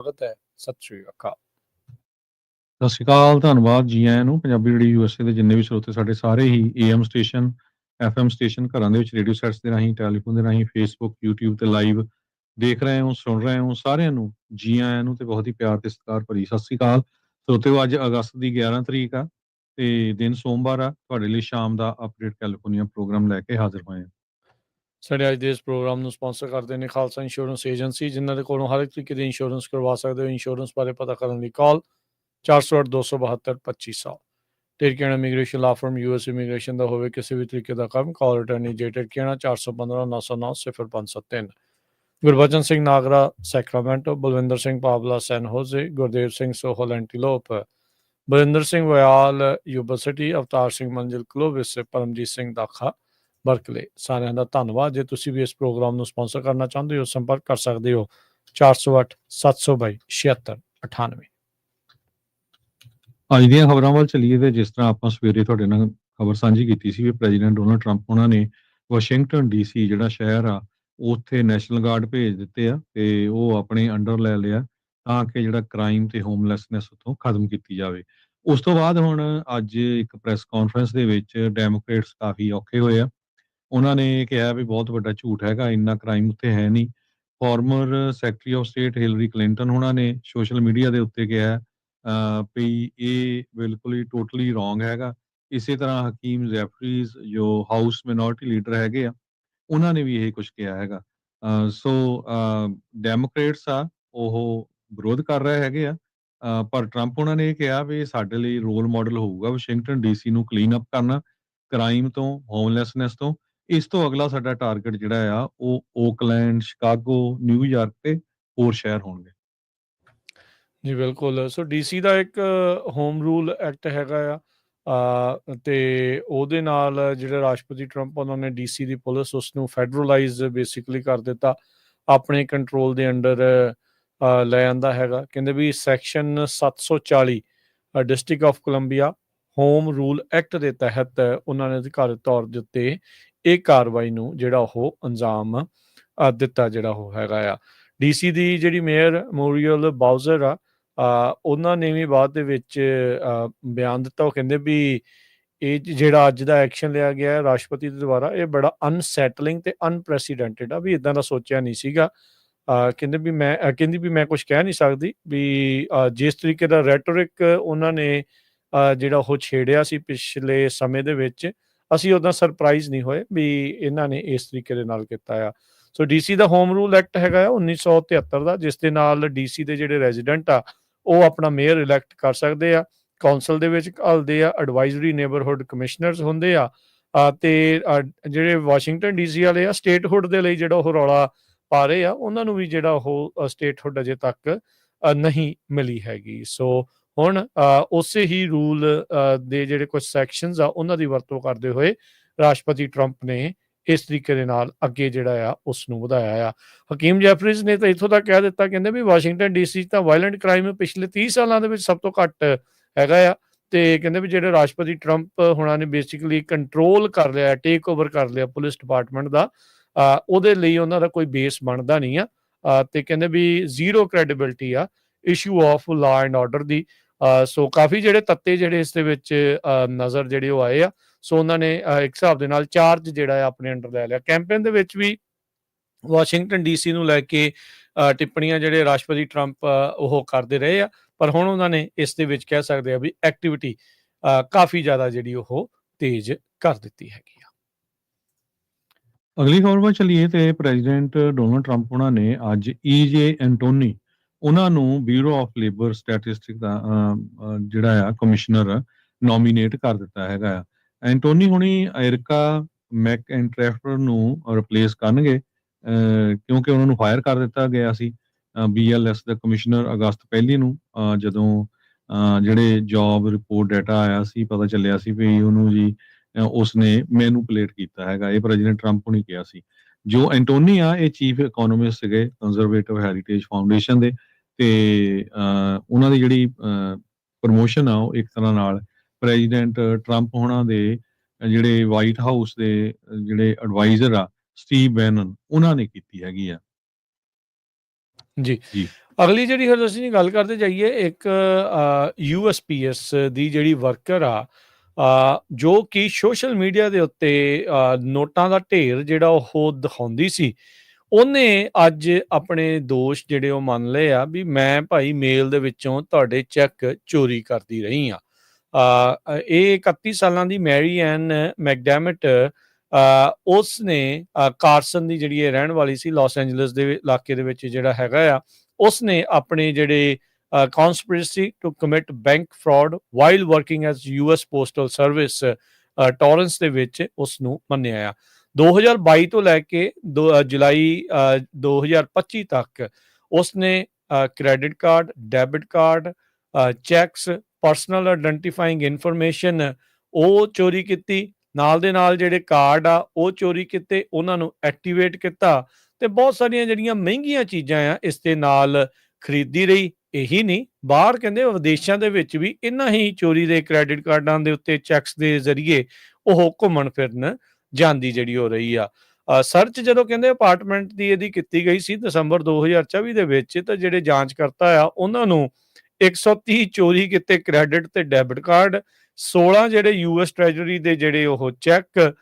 ਸਵਾਗਤ ਹੈ। ਸਤਿ ਸ਼੍ਰੀ ਅਕਾਲ। ਸਤਿ ਸ਼੍ਰੀ ਅਕਾਲ, ਧੰਨਵਾਦ ਜੀ ਆਇਆਂ ਨੂੰ। ਪੰਜਾਬੀ ਰੇਡੀਓ ਯੂਐਸਏ ਦੇ ਜਿੰਨੇ ਵੀ ਸਰੋਤੇ ਸਾਡੇ ਸਾਰੇ ਹੀ ਏਐਮ ਸਟੇਸ਼ਨ, ਐਫਐਮ ਸਟੇਸ਼ਨ, ਘਰਾਂ ਦੇ ਵਿੱਚ ਰੇਡੀਓ ਸੈਟਸ ਦੇ ਰਾਹੀਂ, ਟੈਲੀਫੋਨ ਦੇ ਰਾਹੀਂ, ਫੇਸਬੁੱਕ, ਯੂਟਿਊਬ ਤੇ ਲਾਈਵ ਦੇਖ ਰਹੇ ਹੋ, ਸੁਣ ਰਹੇ ਹੋ, ਸਾਰਿਆਂ ਨੂੰ ਜੀ ਆਇਆਂ ਨੂੰ ਤੇ ਬਹੁਤ ਹੀ ਪਿਆਰ ਤੇ ਸਤਿਕਾਰ ਭਰੀ ਸਤਿ ਸ਼੍ਰੀ ਅਕਾਲ। ਸਰੋਤਿਓ, ਅੱਜ ਅਗਸਤ ਦੀ 11 ਤਰੀਕ ਆ ਤੇ ਦਿਨ ਸੋਮਵਾਰ ਆ। ਤੁਹਾਡੇ ਲਈ ਸ਼ਾਮ ਦਾ ਅਪਡੇਟ ਕੈਲੀਫੋਰਨੀਆ ਪ੍ਰੋਗਰਾਮ ਲੈ ਕੇ ਹਾਜ਼ਰ ਹੋਏ ਹਾਂ। ਸਾਡੇ ਅੱਜ ਦੇ ਇਸ ਪ੍ਰੋਗਰਾਮ ਨੂੰ ਸਪਾਂਸਰ ਕਰਦੇ ਨੇ ਖਾਲਸਾ ਇੰਸ਼ੋਰੈਂਸ ਏਜੰਸੀ, ਜਿਨ੍ਹਾਂ ਦੇ ਕੋਲੋਂ ਹਰ ਇੱਕ ਤਰੀਕੇ ਦੀ ਇੰਸ਼ੋਰੈਂਸ ਕਰਵਾ ਸਕਦੇ ਹੋ। ਇੰਸ਼ੋਰੈਂਸ ਬਾਰੇ ਪਤਾ ਕਰਨ ਲਈ ਕਾਲ 408-272-2500। ਟਿਰਕੀਆਣਾ ਇਮੀਗ੍ਰੇਸ਼ਨ ਲਾ ਫਰਮ ਯੂਐਸ ਇਮੀਗ੍ਰੇਸ਼ਨ ਦਾ ਹੋਵੇ ਕਿਸੇ ਵੀ ਤਰੀਕੇ ਦਾ ਕੰਮ, ਕਾਲ ਰਿਟਰਨੀ ਜੇ ਟਿਰਕੀਆਣਾ 415-909-0503। ਗੁਰਬਚਨ ਸਿੰਘ ਨਾਗਰਾ ਸੈਕਰਾਮੈਂਟੋ, ਬਲਵਿੰਦਰ ਸਿੰਘ ਪਾਵਲਾ ਸੈਨ ਹੋਜ਼ੇ, ਗੁਰਦੇਵ ਸਿੰਘ ਸੋਹਲ ਐਂਟੀਲੋਪ, ਬਰਿੰਦਰ ਸਿੰਘ ਵਯਾਲ ਯੂਬਾ ਸਿਟੀ, ਅਵਤਾਰ ਸਿੰਘ ਮੰਜ਼ਿਲ ਕਲੋਵਿਸ, ਪਰਮਜੀਤ ਸਿੰਘ ਦਾਖਾ ਬਰਕਲੇ। ਸਾਰਿਆਂ ਦਾ ਧੰਨਵਾਦ। ਜੇ ਤੁਸੀਂ ਵੀ ਇਸ ਪ੍ਰੋਗਰਾਮ ਨੂੰ ਸਪਾਂਸਰ ਕਰਨਾ ਚਾਹੁੰਦੇ ਹੋ, ਸੰਪਰਕ ਕਰ ਸਕਦੇ ਹੋ 408-722-7698। ਅੱਜ ਦੀਆਂ ਖਬਰਾਂ ਵੱਲ ਚੱਲੀਏ ਤੇ ਜਿਸ ਤਰ੍ਹਾਂ ਆਪਾਂ ਸਵੇਰੇ ਤੁਹਾਡੇ ਨਾਲ ਖਬਰ ਸਾਂਝੀ ਕੀਤੀ ਸੀ ਵੀ ਪ੍ਰੈਜ਼ੀਡੈਂਟ ਡੋਨਲਡ ਟਰੰਪ ਉਹਨਾਂ ਨੇ ਵਾਸ਼ਿੰਗਟਨ ਡੀਸੀ ਜਿਹੜਾ ਸ਼ਹਿਰ ਆ ਉੱਥੇ ਨੈਸ਼ਨਲ ਗਾਰਡ ਭੇਜ ਦਿੱਤੇ ਆ ਤੇ ਉਹ ਆਪਣੇ ਅੰਡਰ ਲੈ ਲਿਆ ਤਾਂ ਕਿ ਜਿਹੜਾ ਕ੍ਰਾਈਮ ਤੇ ਹੋਮਲੈਸਨੈਸ ਉੱਥੋਂ ਖਤਮ ਕੀਤੀ ਜਾਵੇ। ਉਸ ਤੋਂ ਬਾਅਦ ਹੁਣ ਅੱਜ ਇੱਕ ਪ੍ਰੈਸ ਕਾਨਫਰੰਸ ਦੇ ਵਿੱਚ ਡੈਮੋਕ੍ਰੇਟਸ ਕਾਫੀ ਔਖੇ ਹੋਏ ਆ। ਉਹਨਾਂ ਨੇ ਕਿਹਾ ਵੀ ਬਹੁਤ ਵੱਡਾ ਝੂਠ ਹੈਗਾ, ਇੰਨਾ ਕ੍ਰਾਈਮ ਉੱਥੇ ਹੈ ਨਹੀਂ। Former secretary of state Hillary Clinton ਉਹਨਾਂ ਨੇ ਸੋਸ਼ਲ ਮੀਡੀਆ ਦੇ ਉੱਤੇ ਕਿਹਾ ਵੀ ਇਹ ਬਿਲਕੁਲ ਹੀ ਟੋਟਲੀ ਰੋਂਗ ਹੈਗਾ। ਇਸੇ ਤਰ੍ਹਾਂ ਹਕੀਮ ਜ਼ੈਫਰੀਜ਼ ਜੋ ਹਾਊਸ ਮਿਨੋਰਟੀ ਲੀਡਰ ਹੈਗੇ ਆ, ਉਹਨਾਂ ਨੇ ਵੀ ਇਹ ਕੁਝ ਕਿਹਾ ਹੈਗਾ। ਸੋ ਡੈਮੋਕ੍ਰੇਟਸ ਆ ਉਹ ਵਿਰੋਧ ਕਰ ਰਹੇ ਹੈਗੇ ਆ, ਪਰ ਟਰੰਪ ਉਹਨਾਂ ਨੇ ਇਹ ਕਿਹਾ ਵੀ ਸਾਡੇ ਲਈ ਰੋਲ ਮਾਡਲ ਹੋਊਗਾ ਵਾਸ਼ਿੰਗਟਨ ਡੀਸੀ ਨੂੰ ਕਲੀਨ ਅਪ ਕਰਨਾ ਕ੍ਰਾਈਮ ਤੋਂ, ਹੋਮਲੈਸਨੈਸ ਤੋਂ। ਇਸ ਤੋਂ ਅਗਲਾ ਸਾਡਾ ਟਾਰਗੇਟ ਜਿਹੜਾ ਆ ਉਹ ਓਕਲੈਂਡ, ਸ਼ਿਕਾਗੋ, ਨਿਊਯਾਰਕ ਤੇ ਹੋਰ ਸ਼ਹਿਰ ਹੋਣਗੇ। ਜੀ ਬਿਲਕੁਲ। ਸੋ ਡੀਸੀ ਦਾ ਇੱਕ ਹੋਮ ਰੂਲ ਐਕਟ ਹੈਗਾ ਆ, ਤੇ ਉਹਦੇ ਨਾਲ ਜਿਹੜੇ ਰਾਸ਼ਟਰਪਤੀ ਟਰੰਪ ਉਹਨਾਂ ਨੇ ਡੀਸੀ ਦੀ ਪੁਲਿਸ ਉਸ ਨੂੰ ਫੈਡਰਲਾਈਜ਼ ਬੇਸਿਕਲੀ ਕਰ ਦਿੱਤਾ, ਆਪਣੇ ਕੰਟਰੋਲ ਦੇ ਅੰਡਰ ਲੈ ਆਂਦਾ ਹੈਗਾ। ਕਹਿੰਦੇ ਵੀ section 740 District of Columbia Home Rule Act ਦੇ ਤਹਿਤ ਉਹਨਾਂ ਨੇ ਅਧਿਕਾਰਤ ਤੌਰ ਦੇ ਉੱਤੇ ਇਹ ਕਾਰਵਾਈ ਨੂੰ ਜਿਹੜਾ ਉਹ ਅੰਜਾਮ ਦਿੱਤਾ ਜਿਹੜਾ ਉਹ ਹੈਗਾ ਆ। ਡੀਸੀ ਦੀ ਜਿਹੜੀ ਮੇਅਰ ਮੋਰੀਅਲ ਬਾਊਜ਼ਰ ਆ, ਉਹਨਾਂ ਨੇ ਵੀ ਬਾਅਦ ਦੇ ਵਿੱਚ ਬਿਆਨ ਦਿੱਤਾ। ਉਹ ਕਹਿੰਦੇ ਵੀ ਇਹ ਜਿਹੜਾ ਅੱਜ ਦਾ ਐਕਸ਼ਨ ਲਿਆ ਗਿਆ ਹੈ ਰਾਸ਼ਟਰਪਤੀ ਦੇ ਦੁਆਰਾ, ਇਹ ਬੜਾ ਅਨਸੈਟਲਿੰਗ ਤੇ ਅਨਪ੍ਰੈਸੀਡੈਂਟਡ ਆ, ਵੀ ਇੱਦਾਂ ਦਾ ਸੋਚਿਆ ਨਹੀਂ ਸੀਗਾ। ਕਹਿੰਦੀ ਵੀ ਮੈਂ ਕੁਝ ਕਹਿ ਨਹੀਂ ਸਕਦੀ ਵੀ ਜਿਸ ਤਰੀਕੇ ਦਾ ਰੈਟੋਰਿਕ ਉਹਨਾਂ ਨੇ ਜਿਹੜਾ ਉਹ ਛੇੜਿਆ ਸੀ ਪਿਛਲੇ ਸਮੇਂ ਦੇ ਵਿੱਚ, ਅਸੀਂ ਉੱਦਾਂ ਸਰਪ੍ਰਾਈਜ਼ ਨਹੀਂ ਹੋਏ ਵੀ ਇਹਨਾਂ ਨੇ ਇਸ ਤਰੀਕੇ ਦੇ ਨਾਲ ਕੀਤਾ ਆ। ਸੋ ਡੀਸੀ ਦਾ ਹੋਮ ਰੂਲ ਐਕਟ ਹੈਗਾ ਆ 1973 ਦਾ, ਜਿਸ ਦੇ ਨਾਲ ਡੀਸੀ ਦੇ ਜਿਹੜੇ ਰੈਜ਼ੀਡੈਂਟ ਆ ਉਹ ਆਪਣਾ ਮੇਅਰ ਇਲੈਕਟ ਕਰ ਸਕਦੇ ਆ, ਕੌਂਸਲ ਦੇ ਵਿੱਚ ਘੱਲਦੇ ਆ, ਐਡਵਾਈਜ਼ਰੀ ਨੇਬਰਹੁੱਡ ਕਮਿਸ਼ਨਰਸ ਹੁੰਦੇ ਆ, ਤੇ ਜਿਹੜੇ ਵਾਸ਼ਿੰਗਟਨ ਡੀਸੀ ਵਾਲੇ ਆ ਸਟੇਟਹੁੱਡ ਦੇ ਲਈ ਜਿਹੜਾ ਉਹ ਰੌਲਾ ਪਾ ਰਹੇ ਆ, ਉਹਨਾਂ ਨੂੰ ਵੀ ਜਿਹੜਾ ਉਹ ਸਟੇਟਹੁੱਡ ਅਜੇ ਤੱਕ ਨਹੀਂ ਮਿਲੀ ਹੈਗੀ। ਸੋ ਹੁਣ ਉਸੇ ਹੀ ਰੂਲ ਦੇ ਜਿਹੜੇ ਕੁਝ ਸੈਕਸ਼ਨਸ ਆ ਉਹਨਾਂ ਦੀ ਵਰਤੋਂ ਕਰਦੇ ਹੋਏ ਰਾਸ਼ਟਰਪਤੀ ਟਰੰਪ ਨੇ ਇਸ ਤਰੀਕੇ ਦੇ ਨਾਲ ਅੱਗੇ ਜਿਹੜਾ ਆ ਉਸ ਨੂੰ ਵਧਾਇਆ ਆ। ਹਕੀਮ ਜੈਫਰੀਜ਼ ਨੇ ਤਾਂ ਇੱਥੋਂ ਤੱਕ ਕਹਿ ਦਿੱਤਾ, ਕਹਿੰਦੇ ਵੀ ਵਾਸ਼ਿੰਗਟਨ ਡੀਸੀ ਤਾਂ ਵਾਇਲੈਂਟ ਕ੍ਰਾਈਮ ਪਿਛਲੇ 30 ਸਾਲਾਂ ਦੇ ਵਿੱਚ ਸਭ ਤੋਂ ਘੱਟ ਹੈਗਾ ਆ, ਤੇ ਕਹਿੰਦੇ ਵੀ ਜਿਹੜੇ ਰਾਸ਼ਟਰਪਤੀ ਟਰੰਪ ਹੁਣਾਂ ਨੇ ਬੇਸਿਕਲੀ ਕੰਟਰੋਲ ਕਰ ਲਿਆ, ਟੇਕ ਓਵਰ ਕਰ ਲਿਆ ਪੁਲਿਸ ਡਿਪਾਰਟਮੈਂਟ ਦਾ, ਉਹਦੇ ਲਈ ਉਹਨਾਂ ਦਾ ਕੋਈ ਬੇਸ ਬਣਦਾ ਨਹੀਂ ਆ। ਤੇ ਕਹਿੰਦੇ ਵੀ ਜ਼ੀਰੋ ਕ੍ਰੈਡੀਬਿਲਿਟੀ ਆ issue of law and order ਦੀ। ਸੋ ਕਾਫੀ ਜਿਹੜੇ ਤੱਤੇ ਜਿਹੜੇ ਇਸ ਦੇ ਵਿੱਚ ਨਜ਼ਰ ਜਿਹੜੇ ਉਹ ਆਏ ਆ। ਸੋ ਉਹਨਾਂ ਨੇ ਇੱਕ ਹਿਸਾਬ ਦੇ ਨਾਲ ਚਾਰਜ ਜਿਹੜਾ ਆ ਆਪਣੇ ਅੰਡਰ ਲੈ ਲਿਆ। ਕੈਂਪੇਨ ਦੇ ਵਿੱਚ ਵੀ ਵਾਸ਼ਿੰਗਟਨ ਡੀਸੀ ਨੂੰ ਲੈ ਕੇ ਟਿੱਪਣੀਆਂ ਜਿਹੜੇ ਰਾਸ਼ਟਰਪਤੀ ਟਰੰਪ ਉਹ ਕਰਦੇ ਰਹੇ ਆ, ਪਰ ਹੁਣ ਉਹਨਾਂ ਨੇ ਇਸ ਦੇ ਵਿੱਚ ਕਹਿ ਸਕਦੇ ਆ ਵੀ ਐਕਟੀਵਿਟੀ ਕਾਫੀ ਜ਼ਿਆਦਾ ਜਿਹੜੀ ਉਹ ਤੇਜ਼ ਕਰ ਦਿੱਤੀ ਹੈਗੀ ਆ। ਅਗਲੀ ਖਬਰ ਵੱਲ ਚੱਲੀਏ ਤੇ ਪ੍ਰੈਜ਼ੀਡੈਂਟ ਡੋਨਲਡ ਟਰੰਪ ਉਹਨਾਂ ਨੇ ਅੱਜ ਈਜੇ ਐਂਟੋਨੀ ਉਹਨਾਂ ਨੂੰ ਬਿਊਰੋ ਆਫ ਲੇਬਰ ਸਟੈਟਿਸਟਿਕ ਦਾ ਜਿਹੜਾ ਆ ਕਮਿਸ਼ਨਰ ਨੋਮੀਨੇਟ ਕਰ ਦਿੱਤਾ ਹੈਗਾ ਆ। ਐਂਟੋਨੀ ਹੁਣੀ ਐਰਿਕਾ ਮੈਕਇੰਟਰੈਫਟਰ ਨੂੰ ਰਿਪਲੇਸ ਕਰਨਗੇ, ਕਿਉਂਕਿ ਉਹਨਾਂ ਨੂੰ ਫਾਇਰ ਕਰ ਦਿੱਤਾ ਗਿਆ ਸੀ BLS ਦਾ ਕਮਿਸ਼ਨਰ ਅਗਸਤ 1 ਨੂੰ, ਜਦੋਂ ਜਿਹੜੇ ਜੌਬ ਰਿਪੋਰਟ ਡਾਟਾ ਆਇਆ ਸੀ, ਪਤਾ ਚੱਲਿਆ ਸੀ ਵੀ ਉਹਨੂੰ ਜੀ ਉਸਨੇ ਮੈਨੂਪਲੇਟ ਕੀਤਾ ਹੈਗਾ। ਇਹ ਪ੍ਰੈਜ਼ੀਡੈਂਟ ਟਰੰਪ ਨੇ ਕਿਹਾ ਸੀ। ਜੋ ਐਂਟੋਨੀ ਆ ਇਹ ਚੀਫ ਇਕੋਨੋਮਿਸਟ ਸੀਗੇ ਕੰਜ਼ਰਵੇਟਿਵ ਹੈਰੀਟੇਜ ਫਾਊਂਡੇਸ਼ਨ ਦੇ, ਤੇ ਉਹਨਾਂ ਦੀ ਜਿਹੜੀ ਪ੍ਰਮੋਸ਼ਨ ਆ ਉਹ ਇੱਕ ਤਰ੍ਹਾਂ ਨਾਲ ਪ੍ਰੈਜ਼ੀਡੈਂਟ ਟਰੰਪ ਹੋਣਾ ਦੇ ਜਿਹੜੇ ਵਾਈਟ ਹਾਊਸ ਦੇ ਜਿਹੜੇ ਐਡਵਾਈਜ਼ਰ ਆ ਸਟੀਵ ਬੈਨਨ ਉਹਨਾਂ ਨੇ ਕੀਤੀ ਹੈਗੀ ਆ। ਜੀ ਅਗਲੀ ਜਿਹੜੀ ਫਿਰ ਅਸੀਂ ਜੀ ਗੱਲ ਕਰਦੇ ਜਾਈਏ ਇੱਕ USPS ਦੀ ਜਿਹੜੀ ਵਰਕਰ ਆ ਜੋ ਕਿ ਸੋਸ਼ਲ ਮੀਡੀਆ ਦੇ ਉੱਤੇ ਨੋਟਾਂ ਦਾ ਢੇਰ ਜਿਹੜਾ ਉਹ ਦਿਖਾਉਂਦੀ ਸੀ, ਉਹਨੇ ਅੱਜ ਆਪਣੇ ਦੋਸ਼ ਜਿਹੜੇ ਉਹ ਮੰਨ ਲਏ ਆ ਵੀ ਮੈਂ ਭਾਈ ਮੇਲ ਦੇ ਵਿੱਚੋਂ ਤੁਹਾਡੇ ਚੈੱਕ ਚੋਰੀ ਕਰਦੀ ਰਹੀ ਆ। ਇਹ 31 ਸਾਲਾਂ ਦੀ ਮੈਰੀ ਐਨ ਮੈਕਡੈਮਟ ਉਸ ਨੇ ਕਾਰਸਨ ਦੀ ਜਿਹੜੀ ਇਹ ਰਹਿਣ ਵਾਲੀ ਸੀ, ਲਾਸ ਐਂਜਲਸ ਦੇ ਇਲਾਕੇ ਦੇ ਵਿੱਚ ਜਿਹੜਾ ਹੈਗਾ ਆ, ਉਸ ਨੇ ਆਪਣੇ ਜਿਹੜੇ conspiracy to commit bank fraud while working as US Postal Service ਟੋਰੈਂਸ ਦੇ ਵਿੱਚ ਉਸ ਨੂੰ ਮੰਨਿਆ ਆ। 2022 ਤੋਂ ਲੈ ਕੇ ਜੁਲਾਈ 2025 ਤੱਕ ਉਸਨੇ credit card, debit card, cheques, personal identifying information ਉਹ ਚੋਰੀ ਕੀਤੀ। ਨਾਲ ਦੇ ਨਾਲ ਜਿਹੜੇ ਕਾਰਡ ਆ ਉਹ ਚੋਰੀ ਕੀਤੇ, ਉਹਨਾਂ ਨੂੰ ਐਕਟੀਵੇਟ ਕੀਤਾ ਤੇ ਬਹੁਤ ਸਾਰੀਆਂ ਜਿਹੜੀਆਂ ਮਹਿੰਗੀਆਂ ਚੀਜ਼ਾਂ ਆ ਇਸ ਦੇ ਨਾਲ ਖਰੀਦੀ ਰਹੀ। ਇਹੀ ਨਹੀਂ, ਬਾਹਰ ਕਹਿੰਦੇ ਵਿਦੇਸ਼ਾਂ ਦੇ ਵਿੱਚ ਵੀ ਇਹਨਾਂ ਹੀ ਚੋਰੀ ਦੇ ਕ੍ਰੈਡਿਟ ਕਾਰਡਾਂ ਦੇ ਉੱਤੇ ਚੈਕਸ ਦੇ ਜ਼ਰੀਏ ਉਹ ਘੁੰਮਣ ਫਿਰਨ ਜਾਂਦੀ ਜਿਹੜੀ ਹੋ ਰਹੀ ਆ। ਸਰਚ ਜਦੋਂ ਕਹਿੰਦੇ ਅਪਾਰਟਮੈਂਟ ਦੀ ਇਹਦੀ ਕੀਤੀ ਗਈ ਸੀ ਦਸੰਬਰ 2024 ਦੇ ਵਿੱਚ, ਤਾਂ ਜਿਹੜੇ ਜਾਂਚਕਰਤਾ ਆ ਉਹਨਾਂ ਨੂੰ 130 ਚੋਰੀ ਕੀਤੇ ਕ੍ਰੈਡਿਟ ਤੇ ਡੈਬਿਟ ਕਾਰਡ, 16 ਜਿਹੜੇ US ਟ੍ਰੈਜਰੀ ਦੇ ਜਿਹੜੇ ਉਹ ਚੈੱਕ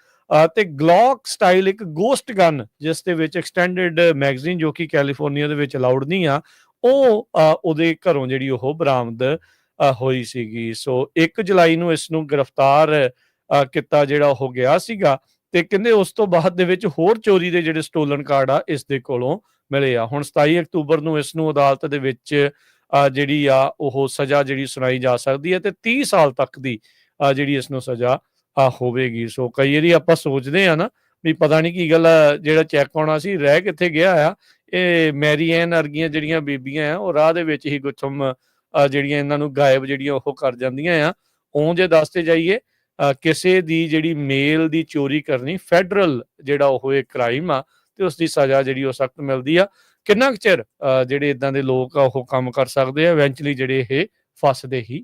ਤੇ ਗਲੌਕ ਸਟਾਈਲ ਇੱਕ ਗੋਸਟ ਗਨ ਜਿਸ ਦੇ ਵਿੱਚ ਐਕਸਟੈਂਡਡ ਮੈਗਜ਼ੀਨ ਜੋ ਕਿ ਕੈਲੀਫੋਰਨੀਆ ਦੇ ਵਿੱਚ ਅਲਾਉਡ ਨਹੀਂ ਆ, ਉਹ ਉਹਦੇ ਘਰੋਂ ਜਿਹੜੀ ਉਹ ਬਰਾਮਦ ਹੋਈ ਸੀਗੀ। ਸੋ 1 ਜੁਲਾਈ ਨੂੰ ਇਸ ਨੂੰ ਗ੍ਰਿਫਤਾਰ ਕੀਤਾ ਜਿਹੜਾ ਉਹ ਗਿਆ ਸੀਗਾ ਤੇ ਕਹਿੰਦੇ ਉਸ ਤੋਂ ਬਾਅਦ ਦੇ ਵਿੱਚ ਹੋਰ ਚੋਰੀ ਦੇ ਜਿਹੜੇ ਸਟੋਲਨ ਕਾਰਡ ਆ ਇਸ ਦੇ ਕੋਲੋਂ ਮਿਲੇ ਆ। ਹੁਣ 27 ਅਕਤੂਬਰ ਨੂੰ ਇਸ ਨੂੰ ਅਦਾਲਤ ਦੇ ਵਿੱਚ ਜਿਹੜੀ ਆ ਉਹ ਸਜ਼ਾ ਜਿਹੜੀ ਸੁਣਾਈ ਜਾ ਸਕਦੀ ਹੈ ਤੇ 30 ਸਾਲ ਤੱਕ ਦੀ ਜਿਹੜੀ ਇਸ ਨੂੰ ਸਜ਼ਾ ਹੋਵੇਗੀ। ਸੋ ਕਈ ਵਾਰੀ ਆਪਾਂ ਸੋਚਦੇ ਆ ਨਾ ਵੀ ਪਤਾ ਨਹੀਂ ਕੀ ਗੱਲ ਜਿਹੜਾ ਚੈੱਕ ਆਉਣਾ ਸੀ ਰਹਿ ਕਿੱਥੇ ਗਿਆ ਆ। ਇਹ ਮੈਰੀ ਐਨ ਵਰਗੀਆਂ ਜਿਹੜੀਆਂ ਬੀਬੀਆਂ ਆ ਉਹ ਰਾਹ ਦੇ ਵਿੱਚ ਹੀ ਗੁੱਥਮ ਜਿਹੜੀਆਂ ਇਹਨਾਂ ਨੂੰ ਗਾਇਬ ਜਿਹੜੀਆਂ ਉਹ ਕਰ ਜਾਂਦੀਆਂ ਆ। ਉਹ ਜੇ ਦੱਸਦੇ ਜਾਈਏ ਕਿਸੇ ਦੀ ਜਿਹੜੀ ਮੇਲ ਦੀ ਚੋਰੀ ਕਰਨੀ ਫੈਡਰਲ ਜਿਹੜਾ ਉਹ ਇੱਕ ਕ੍ਰਾਈਮ ਆ ਤੇ ਉਸ ਦੀ ਸਜ਼ਾ ਜਿਹੜੀ ਉਹ ਸਖਤ ਮਿਲਦੀ ਆ। ਕਿੰਨਾ ਕੁ ਚਿਰ ਜਿਹੜੇ ਇਦਾਂ ਦੇ ਲੋਕ ਆ ਉਹ ਕੰਮ ਕਰ ਸਕਦੇ ਆ, ਇਵੈਂਚੁਅਲੀ ਜਿਹੜੇ ਇਹ ਫਸਦੇ ਨੇ।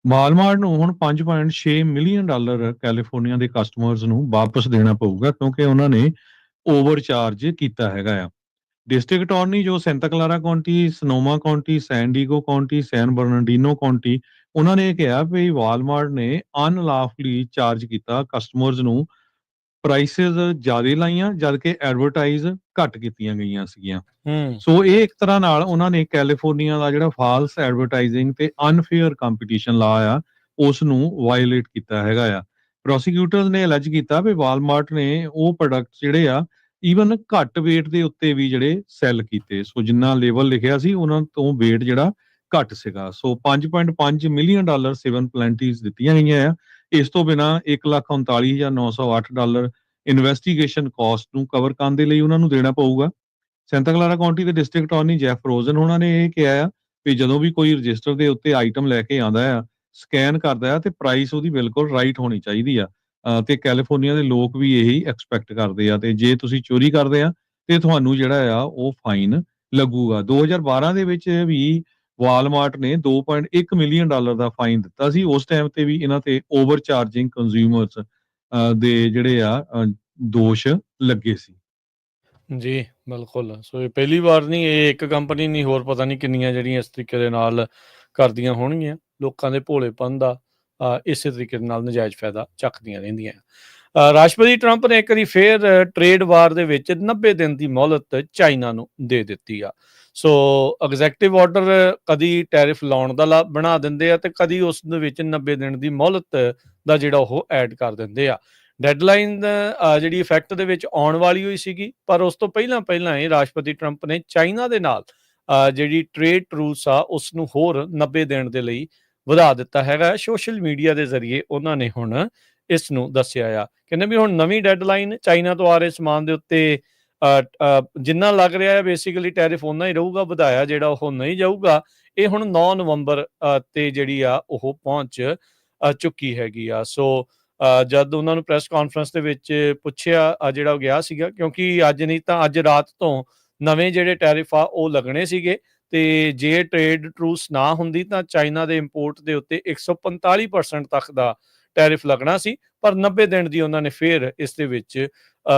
ਵਾਲਮਾਰਟ ਨੂੰ ਹੁਣ $5.6 ਮਿਲੀਅਨ ਕੈਲੀਫੋਰਨੀਆ ਦੇ ਕਸਟਮਰਸ ਨੂੰ ਵਾਪਸ ਦੇਣਾ ਪਊਗਾ ਕਿਉਂਕਿ ਉਹਨਾਂ ਨੇ ਓਵਰਚਾਰਜ ਕੀਤਾ ਹੈਗਾ ਆ। ਡਿਸਟ੍ਰਿਕਟ ਅਟਾਰਨੀ ਜੋ ਸੈਂਟਾ ਕਲਾਰਾ ਕਾਉਂਟੀ, ਸਨੋਮਾ ਕਾਉਂਟੀ, ਸੈਨ ਡੀਗੋ ਕਾਉਂਟੀ, ਸੈਨ ਬਰਨਾਰਡੀਨੋ ਕਾਉਂਟੀ, ਉਹਨਾਂ ਨੇ ਕਿਹਾ ਵੀ ਵਾਲਮਾਰਟ ਨੇ ਅਨਲਾਫਲੀ ਚਾਰਜ ਕੀਤਾ ਕਸਟਮਰਸ ਨੂੰ, ਪ੍ਰਾਈਸਿਸ ਜ਼ਿਆਦਾ ਲਾਈਆਂ ਜਦ ਕਿ ਐਡਵਰਟਾਈਜ਼ ਘੱਟ ਕੀਤੀਆਂ ਗਈਆਂ ਸੀਗੀਆਂ। ਸੋ ਇਹ ਇੱਕ ਤਰ੍ਹਾਂ ਨਾਲ ਉਹਨਾਂ ਨੇ ਕੈਲੀਫੋਰਨੀਆ ਦਾ ਜਿਹੜਾ ਫਾਲਸ ਐਡਵਰਟਾਈਜ਼ਿੰਗ ਤੇ ਅਨਫੇਅਰ ਕੰਪੀਟੀਸ਼ਨ ਲਾ ਆ ਉਸ ਨੂੰ ਵਾਇਓਲੇਟ ਕੀਤਾ ਹੈਗਾ ਆ। ਪ੍ਰੋਸੀਕਿਊਟਰਸ ਨੇ ਅਲੈਜ ਕੀਤਾ ਵੀ ਵਾਲਮਾਰਟ ਨੇ ਉਹ ਪ੍ਰੋਡਕਟ ਜਿਹੜੇ ਆ ਈਵਨ ਘੱਟ weight ਦੇ ਉੱਤੇ ਵੀ ਜਿਹੜੇ ਸੈੱਲ ਕੀਤੇ। ਸੋ ਜਿੰਨਾ ਲੇਬਲ ਲਿਖਿਆ ਸੀ ਉਹਨਾਂ ਤੋਂ weight ਜਿਹੜਾ ਘੱਟ ਸੀਗਾ। ਸੋ $5.5 ਮਿਲੀਅਨ ਸਿਵਲ ਪੈਨਲਟੀਜ਼ ਦਿੱਤੀਆਂ ਗਈਆਂ ਆ। ਇਸ ਤੋਂ ਬਿਨਾਂ $1,39,908 ਇਨਵੈਸਟੀਗੇਸ਼ਨ ਕਾਸਟ ਨੂੰ ਕਵਰ ਕਰਨ ਦੇ ਲਈ ਉਹਨਾਂ ਨੂੰ ਦੇਣਾ ਪਊਗਾ। ਸੈਂਟਾ ਕਲਾਰਾ ਕਾਉਂਟੀ ਦੇ ਡਿਸਟ੍ਰਿਕਟ ਅਟਾਰਨੀ ਜੈਫ ਰੋਜ਼ਨ ਉਹਨਾਂ ਨੇ ਇਹ ਕਿਹਾ ਆ ਵੀ ਜਦੋਂ ਵੀ ਕੋਈ ਰਜਿਸਟਰ ਦੇ ਉੱਤੇ ਆਈਟਮ ਲੈ ਕੇ ਆਉਂਦਾ ਆ, ਸਕੈਨ ਕਰਦਾ ਆ ਤੇ ਪ੍ਰਾਈਸ ਉਹਦੀ ਬਿਲਕੁਲ ਰਾਈਟ ਹੋਣੀ ਚਾਹੀਦੀ ਆ। ਤੇ ਕੈਲੀਫੋਰਨੀਆ ਦੇ ਲੋਕ ਵੀ ਇਹੀ ਐਕਸਪੈਕਟ ਕਰਦੇ ਆ ਤੇ ਜੇ ਤੁਸੀਂ ਚੋਰੀ ਕਰਦੇ ਆ ਤੇ ਤੁਹਾਨੂੰ ਜਿਹੜਾ ਆ ਉਹ ਫਾਈਨ ਲੱਗੂਗਾ। 2012 ਦੇ ਵਿੱਚ ਵੀ ਵਾਲਮਾਰਟ ਨੇ $2.1 ਮਿਲੀਅਨ ਦਾ ਫਾਈਨ ਦਿੱਤਾ ਸੀ। ਉਸ ਟਾਈਮ ਤੇ ਵੀ ਇਹਨਾਂ ਤੇ ਓਵਰ ਚਾਰਜਿੰਗ ਕੰਜ਼ਿਊਮਰਸ ਦੇ ਜਿਹੜੇ ਆ ਦੋਸ਼ ਲੱਗੇ ਸੀ। ਜੀ ਬਿਲਕੁਲ। ਸੋ ਇਹ ਪਹਿਲੀ ਵਾਰ ਨਹੀਂ, ਇਹ ਇੱਕ ਕੰਪਨੀ ਨਹੀਂ, ਹੋਰ ਪਤਾ ਨਹੀਂ ਕਿੰਨੀਆਂ ਜਿਹੜੀਆਂ ਇਸ ਤਰੀਕੇ ਦੇ ਨਾਲ ਕਰਦੀਆਂ ਹੋਣਗੀਆਂ। ਲੋਕਾਂ ਦੇ ਭੋਲੇਪਨ ਦਾ ਇਸੇ ਤਰੀਕੇ ਦੇ ਨਾਲ ਨਜਾਇਜ਼ ਫਾਇਦਾ ਚੱਕਦੀਆਂ ਰਹਿੰਦੀਆਂ। ਰਾਸ਼ਟਰਪਤੀ ਟਰੰਪ ਨੇ ਇੱਕ ਵਾਰੀ ਫੇਰ ਟ੍ਰੇਡ ਵਾਰ ਦੇ ਵਿੱਚ 90 ਦਿਨ ਦੀ ਮੋਹਲਤ ਚਾਈਨਾ ਨੂੰ ਦੇ ਦਿੱਤੀ ਆ। ਸੋ ਐਗਜ਼ੈਕਟਿਵ ਆਰਡਰ ਕਦੀ ਟੈਰਿਫ ਲਾਉਣ ਦਾ ਬਣਾ ਦਿੰਦੇ ਆ ਤੇ ਕਦੀ ਉਸ ਦੇ ਵਿੱਚ 90 ਦਿਨ ਦੀ ਮੋਹਲਤ ਦਾ ਜਿਹੜਾ ਉਹ ਐਡ ਕਰ ਦਿੰਦੇ ਆ। ਡੈਡਲਾਈਨ ਜਿਹੜੀ ਇਫੈਕਟ ਦੇ ਵਿੱਚ ਆਉਣ ਵਾਲੀ ਹੋਈ ਸੀਗੀ, ਪਰ ਉਸ ਤੋਂ ਪਹਿਲਾਂ ਹੀ ਰਾਸ਼ਟਰਪਤੀ ਟਰੰਪ ਨੇ ਚਾਈਨਾ ਦੇ ਨਾਲ ਜਿਹੜੀ ਟ੍ਰੇਡ ਟਰੂਸ ਆ ਉਸ ਨੂੰ ਹੋਰ 90 ਦਿਨ ਦੇ ਲਈ ਵਧਾ ਦਿੱਤਾ ਹੈਗਾ। ਸੋਸ਼ਲ ਮੀਡੀਆ ਦੇ ਜ਼ਰੀਏ ਉਹਨਾਂ ਨੇ ਹੁਣ ਇਸ ਨੂੰ ਦੱਸਿਆ ਆ। ਕਹਿੰਦੇ ਵੀ ਹੁਣ ਨਵੀਂ ਡੈਡਲਾਈਨ ਚਾਈਨਾ ਤੋਂ ਆ ਰਹੇ ਸਮਾਨ ਦੇ ਉੱਤੇ ਜਿੰਨਾ ਲੱਗ ਰਿਹਾ ਹੈ ਬੇਸਿਕਲੀ ਟੈਰਿਫ ਓਨਾ ਹੀ ਰਹੂਗਾ, ਵਧਾਇਆ ਜਿਹੜਾ ਉਹ ਨਹੀਂ ਜਾਊਗਾ। ਇਹ ਹੁਣ 9 ਨਵੰਬਰ ਤੇ ਜਿਹੜੀ ਆ ਉਹ ਪਹੁੰਚ ਚੁੱਕੀ ਹੈਗੀ ਆ। ਸੋ ਜਦ ਉਹਨਾਂ ਨੂੰ ਪ੍ਰੈਸ ਕਾਨਫਰੰਸ ਦੇ ਵਿੱਚ ਪੁੱਛਿਆ ਜਿਹੜਾ ਉਹ ਗਿਆ ਸੀਗਾ, ਕਿਉਂਕਿ ਅੱਜ ਨਹੀਂ ਤਾਂ ਅੱਜ ਰਾਤ ਤੋਂ ਨਵੇਂ ਜਿਹੜੇ ਟੈਰਿਫ ਆ ਉਹ ਲੱਗਣੇ ਸੀਗੇ ਤੇ ਜੇ ਟ੍ਰੇਡ ਟਰੂਸ ਨਾ ਹੁੰਦੀ ਤਾਂ ਚਾਈਨਾ ਦੇ ਇੰਪੋਰਟ ਦੇ ਉੱਤੇ 145% ਤੱਕ ਦਾ ਟੈਰਿਫ ਲੱਗਣਾ ਸੀ। ਪਰ 90 ਦਿਨ ਦੀ ਉਹਨਾਂ ਨੇ ਫੇਰ ਇਸ ਦੇ ਵਿੱਚ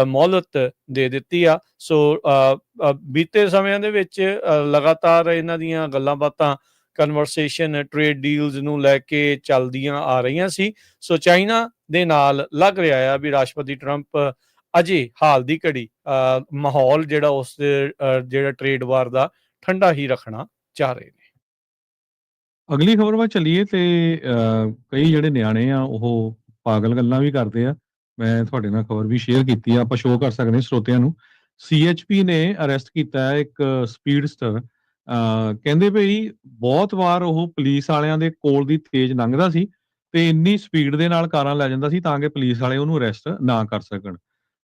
ਮੋਹਲਤ ਦੇ ਦਿੱਤੀ ਆ। ਸੋ ਬੀਤੇ ਸਮਿਆਂ ਦੇ ਵਿੱਚ ਲਗਾਤਾਰ ਇਹਨਾਂ ਦੀਆਂ ਗੱਲਾਂ ਬਾਤਾਂ, ਕਨਵਰਸੇਸ਼ਨ, ਟ੍ਰੇਡ ਡੀਲਸ ਨੂੰ ਲੈ ਕੇ ਚੱਲਦੀਆਂ ਆ ਰਹੀਆਂ ਸੀ। ਸੋ ਚਾਈਨਾ ਦੇ ਨਾਲ ਲੱਗ ਰਿਹਾ ਆ ਵੀ ਰਾਸ਼ਟਰਪਤੀ ਟਰੰਪ ਅਜੇ ਹਾਲ ਦੀ ਘੜੀ ਮਾਹੌਲ ਜਿਹੜਾ ਉਸ ਜਿਹੜਾ ਟ੍ਰੇਡ ਵਾਰ ਦਾ ਠੰਡਾ ਹੀ ਰੱਖਣਾ ਚਾਹ ਰਹੇ ਨੇ। ਅਗਲੀ ਖਬਰ ਵੱਲ ਚੱਲੀਏ ਤੇ ਕਈ ਜਿਹੜੇ ਨਿਆਣੇ ਆ ਉਹ ਪਾਗਲ ਗੱਲਾਂ ਵੀ ਕਰਦੇ ਆ। ਮੈਂ ਤੁਹਾਡੇ ਨਾਲ ਖਬਰ ਵੀ ਸ਼ੇਅਰ ਕੀਤੀ ਆ, ਆਪਾਂ ਸ਼ੋਅ ਕਰ ਸਕਦੇ ਹਾਂ ਸਰੋਤਿਆਂ ਨੂੰ। CHP ਨੇ ਅਰੈਸਟ ਕੀਤਾ ਹੈ ਇੱਕ ਸਪੀਡਸਟਰ। ਕਹਿੰਦੇ ਭਈ ਬਹੁਤ ਵਾਰ ਉਹ ਪੁਲਿਸ ਵਾਲਿਆਂ ਦੇ ਕੋਲ ਦੀ ਤੇਜ਼ ਲੰਘਦਾ ਸੀ ਤੇ ਇੰਨੀ ਸਪੀਡ ਦੇ ਨਾਲ ਕਾਰਾਂ ਲੈ ਜਾਂਦਾ ਸੀ ਤਾਂ ਕਿ ਪੁਲਿਸ ਵਾਲੇ ਉਹਨੂੰ ਅਰੈਸਟ ਨਾ ਕਰ ਸਕਣ।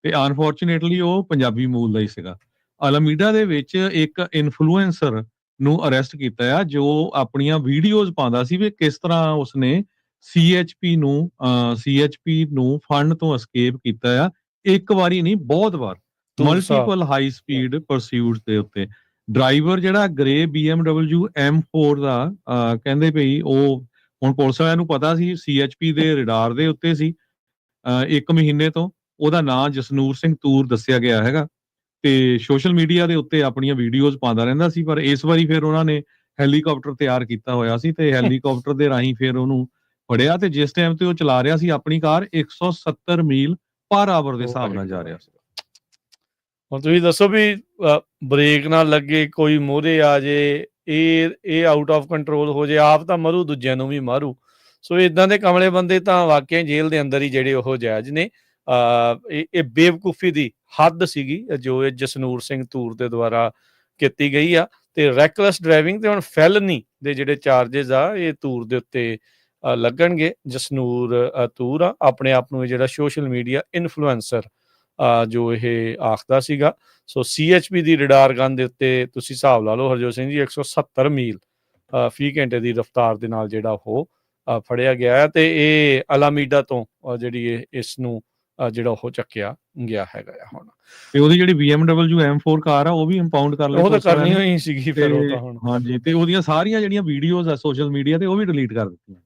ਤੇ ਅਨਫੋਰਚੂਨੇਟਲੀ ਉਹ ਪੰਜਾਬੀ ਮੂਲ ਦਾ ਹੀ ਸੀਗਾ। ਅਲਮੀਡਾ ਦੇ ਵਿੱਚ ਇੱਕ ਇਨਫਲੂਐਂਸਰ ਨੂੰ ਅਰੈਸਟ ਕੀਤਾ ਆ ਜੋ ਆਪਣੀਆਂ ਵੀਡੀਓਜ਼ ਪਾਉਂਦਾ ਸੀ ਵੀ ਕਿਸ ਤਰ੍ਹਾਂ ਉਸਨੇ CHP ਨੂੰ ਫੰਡ ਤੋਂ ਐਸਕੇਪ ਕੀਤਾ ਆ। ਇੱਕ ਵਾਰੀ ਨਹੀਂ, ਬਹੁਤ ਵਾਰ, ਮਲਟੀਪਲ ਹਾਈ ਸਪੀਡ ਪਰਸਿਊਟਸ ਦੇ ਉੱਤੇ। ਡਰਾਈਵਰ ਜਿਹੜਾ ਗ੍ਰੇ BMW M4 ਦਾ ਕਹਿੰਦੇ ਭਈ ਉਹ ਹੁਣ ਪੁਲਿਸ ਵਾਲਿਆਂ ਨੂੰ ਪਤਾ ਸੀ, CHP ਦੇ ਰਡਾਰ ਦੇ ਉੱਤੇ ਸੀ 1 ਮਹੀਨੇ ਤੋਂ। ਉਹਦਾ ਨਾਂ ਜਸਨੂਰ ਸਿੰਘ ਤੂਰ ਦੱਸਿਆ ਗਿਆ ਹੈਗਾ ਤੇ ਸੋਸ਼ਲ ਮੀਡੀਆ ਦੇ ਉੱਤੇ ਆਪਣੀਆਂ ਵੀਡੀਓਜ਼ ਪਾਉਂਦਾ ਰਹਿੰਦਾ ਸੀ। ਪਰ ਇਸ ਵਾਰੀ ਫਿਰ ਉਹਨਾਂ ਨੇ ਹੈਲੀਕਾਪਟਰ ਤਿਆਰ ਕੀਤਾ ਹੋਇਆ ਸੀ ਤੇ ਹੈਲੀਕਾਪਟਰ ਦੇ ਰਾਹੀਂ ਫਿਰ ਉਹਨੂੰ ਫੜਿਆ ਤੇ ਜਿਸ ਟਾਈਮ ਤੇ ਉਹ ਚਲਾ ਰਿਹਾ ਸੀ ਆਪਣੀ ਕਾਰ 170 ਮੀਲ ਪਰ ਆਵਰ ਦੇ ਹਿਸਾਬ ਨਾਲ ਜਾ ਰਿਹਾ ਸੀ। ਹੁਣ ਤੁਸੀਂ ਦੱਸੋ ਵੀ ਬ੍ਰੇਕ ਨਾ ਲੱਗੇ, ਕੋਈ ਮੋਹਰੇ ਆ ਜੇ, ਇਹ ਆਊਟ ਆਫ ਕੰਟਰੋਲ ਹੋ ਜੇ, ਆਪ ਤਾਂ ਮਰੂ, ਦੂਜਿਆਂ ਨੂੰ ਵੀ ਮਾਰੂ। ਸੋ ਇਦਾਂ ਦੇ ਕਮਲੇ ਬੰਦੇ ਤਾਂ ਵਾਕਿਆ ਜੇਲ੍ਹ ਦੇ ਅੰਦਰ ਹੀ ਜਿਹੜੇ ਉਹ ਜਾਇਜ਼ ਨੇ। ਇਹ ਬੇਵਕੂਫੀ ਦੀ ਹੱਦ ਸੀਗੀ ਜੋ ਇਹ ਜਸਨੂਰ ਸਿੰਘ ਤੂਰ ਦੇ ਦੁਆਰਾ ਕੀਤੀ ਗਈ ਆ। ਤੇ ਰੈਕਲੈਸ ਡਰਾਈਵਿੰਗ ਤੇ ਹੁਣ ਫੈਲਨੀ ਦੇ ਜਿਹੜੇ ਚਾਰजेस ਆ ਇਹ ਤੂਰ ਦੇ ਉੱਤੇ ਲੱਗਣਗੇ। ਜਸਨੂਰ ਤੂਰ ਆ ਆਪਣੇ ਆਪ ਨੂੰ ਜਿਹੜਾ ਸੋਸ਼ਲ ਮੀਡੀਆ ਇਨਫਲੂਐਂਸਰ ਜੋ ਇਹ ਆਖਦਾ ਸੀਗਾ। ਸੋ CHP ਦੀ ਰਡਾਰ ਗਨ ਦੇ ਉੱਤੇ ਤੁਸੀਂ ਹਿਸਾਬ ਲਾ ਲਓ ਹਰਜੋਤ ਸਿੰਘ ਜੀ, 170 ਮੀਲ ਫੀ ਘੰਟੇ ਦੀ ਰਫ਼ਤਾਰ ਦੇ ਨਾਲ ਜਿਹੜਾ ਉਹ ਫੜਿਆ ਗਿਆ ਹੈ ਤੇ ਇਹ ਅਲਾਮੀਡਾ ਤੋਂ ਜਿਹੜੀ ਇਸ ਨੂੰ ਜਿਹੜਾ ਉਹ ਚੱਕਿਆ ਗਿਆ ਹੈਗਾ ਆ। ਹੁਣ ਤੇ ਉਹਦੀ ਜਿਹੜੀ BMW M4 ਕਾਰ ਆ ਉਹ ਵੀ ਇੰਪਾਊਂਡ ਕਰ ਲਈ, ਉਹ ਤਾਂ ਕਰਨੀ ਹੋਈ ਸੀਗੀ ਫਿਰ ਉਹ ਤਾਂ ਹੁਣ। ਹਾਂਜੀ, ਤੇ ਉਹਦੀਆਂ ਸਾਰੀਆਂ ਜਿਹੜੀਆਂ ਵੀਡੀਓਜ਼ ਆ ਸੋਸ਼ਲ ਮੀਡੀਆ ਤੇ ਉਹ ਵੀ ਡਿਲੀਟ ਕਰ ਦਿੱਤੀਆਂ।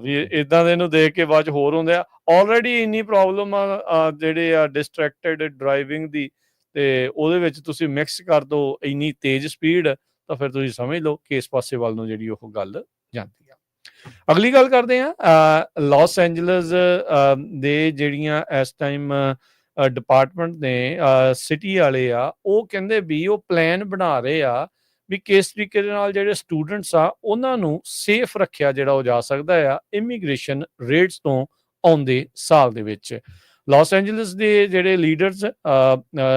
ਵੀ ਇਦਾਂ ਦੇ ਨੂੰ ਦੇਖ ਕੇ ਬਾਅਦ ਚ ਹੋਰ ਹੁੰਦੇ ਆ। ਆਲਰੇਡੀ ਇੰਨੀ ਪ੍ਰੋਬਲਮ ਆ ਜਿਹੜੇ ਆ ਡਿਸਟਰੈਕਟਡ ਡਰਾਈਵਿੰਗ ਦੀ, ਤੇ ਉਹਦੇ ਵਿੱਚ ਤੁਸੀਂ ਮਿਕਸ ਕਰ ਦੋ ਇੰਨੀ ਤੇਜ਼ ਸਪੀਡ, ਤਾਂ ਫਿਰ ਤੁਸੀਂ ਸਮਝ ਲਓ ਕਿ ਇਸ ਪਾਸੇ ਵੱਲ ਨੂੰ ਜਿਹੜੀ ਉਹ ਗੱਲ ਜਾਂਦੀ ਆ। ਅਗਲੀ ਗੱਲ ਕਰਦੇ ਆ ਲਾਸ ਐਂਜਲਸ ਦੇ ਜਿਹੜੀਆਂ ਇਸ ਟਾਈਮ ਡਿਪਾਰਟਮੈਂਟ ਨੇ, ਸਿਟੀ ਵਾਲੇ ਆ, ਉਹ ਕਹਿੰਦੇ ਵੀ ਉਹ ਪਲਾਨ ਬਣਾ ਰਹੇ ਆ ਵੀ ਕਿਸ ਤਰੀਕੇ ਦੇ ਨਾਲ ਜਿਹੜੇ ਸਟੂਡੈਂਟਸ ਆ ਉਹਨਾਂ ਨੂੰ ਸੇਫ ਰੱਖਿਆ ਜਿਹੜਾ ਉਹ ਜਾ ਸਕਦਾ ਆ ਇਮੀਗ੍ਰੇਸ਼ਨ ਰੇਟਸ ਤੋਂ ਆਉਂਦੇ ਸਾਲ ਦੇ ਵਿੱਚ। ਲਾਸ ਐਂਜਲਸ ਦੇ ਜਿਹੜੇ ਲੀਡਰਸ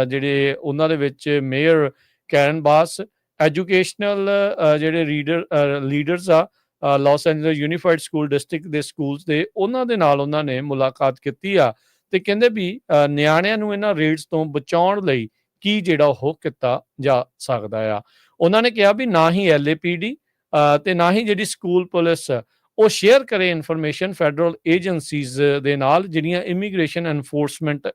ਜਿਹੜੇ ਉਹਨਾਂ ਦੇ ਵਿੱਚ ਮੇਅਰ ਕੈਰਨ ਬਾਸ, ਐਜੂਕੇਸ਼ਨਲ ਜਿਹੜੇ ਲੀਡਰਸ ਆ Los Angeles unified school district ਦੇ ਸਕੂਲਸ ਦੇ, ਉਹਨਾਂ ਦੇ ਨਾਲ ਉਹਨਾਂ ਨੇ ਮੁਲਾਕਾਤ ਕੀਤੀ ਆ ਤੇ ਕਹਿੰਦੇ ਵੀ ਨਿਆਣਿਆਂ ਨੂੰ ਇਹਨਾਂ ਰੇਟਸ ਤੋਂ ਬਚਾਉਣ ਲਈ ਕੀ ਜਿਹੜਾ ਉਹ ਕੀਤਾ ਜਾ ਸਕਦਾ ਆ। ਉਹਨਾਂ ਨੇ ਕਿਹਾ ਵੀ ਨਾ ਹੀ LAPD ਤੇ ਨਾ ਹੀ ਜਿਹੜੀ ਸਕੂਲ ਪੁਲਿਸ ਉਹ ਸ਼ੇਅਰ ਕਰੇ ਇਨਫੋਰਮੇਸ਼ਨ ਫੈਡਰਲ ਏਜੰਸੀਜ਼ ਦੇ ਨਾਲ ਜਿਹੜੀਆਂ ਇਮੀਗ੍ਰੇਸ਼ਨ ਐਨਫੋਰਸਮੈਂਟ